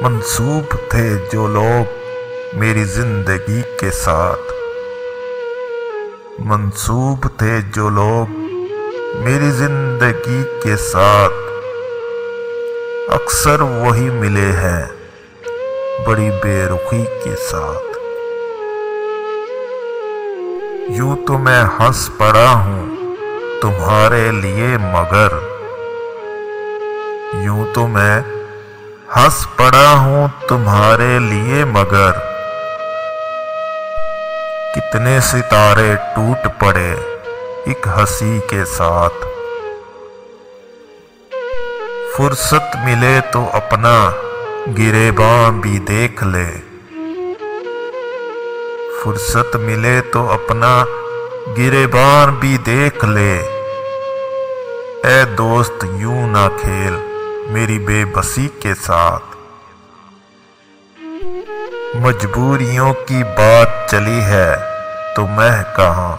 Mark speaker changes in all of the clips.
Speaker 1: मंसूब थे जो लोग मेरी जिंदगी के साथ, मंसूब थे जो लोग मेरी जिंदगी के साथ, अक्सर वही मिले हैं बड़ी बेरुखी के साथ। यूं तो मैं हंस पड़ा हूं तुम्हारे लिए मगर, यूं तो मैं हंस पड़ा हूं तुम्हारे लिए मगर, कितने सितारे टूट पड़े एक हंसी के साथ। फुर्सत मिले तो अपना गिरेबान भी देख ले, फुर्सत मिले तो अपना गिरेबान भी देख ले, ऐ दोस्त यूं ना खेल मेरी बेबसी के साथ। मजबूरियों की बात चली है तो मैं कहां,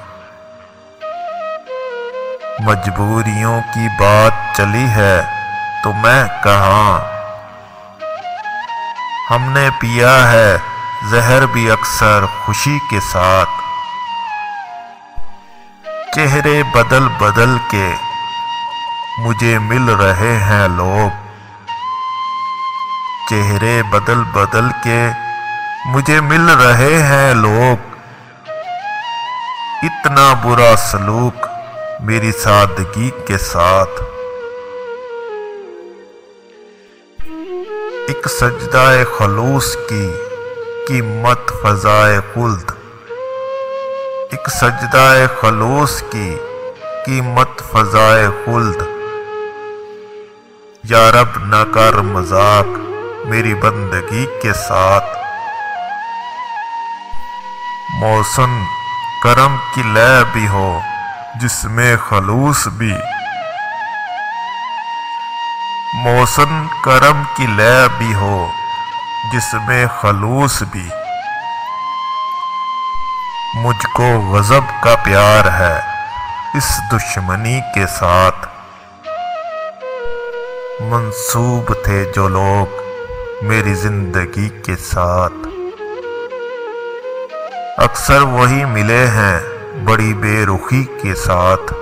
Speaker 1: मजबूरियों की बात चली है तो मैं कहां, हमने पिया है जहर भी अक्सर खुशी के साथ। चेहरे बदल बदल के मुझे मिल रहे हैं लोग, चेहरे बदल बदल के मुझे मिल रहे हैं लोग, इतना बुरा सलूक मेरी सादगी के साथ। एक सजदाए खलूस की कीमत फजाए खुल्द, एक सजदाए खलूस की कीमत फजाए खुल्द, या रब न कर मजाक मेरी बंदगी के साथ। मौसम करम की लय भी हो जिसमें खलूस भी, मौसम करम की लय भी हो जिसमें खलूस भी, मुझको गजब का प्यार है इस दुश्मनी के साथ। मंसूब थे जो लोग मेरी जिंदगी के साथ, अक्सर वही मिले हैं बड़ी बेरुखी के साथ।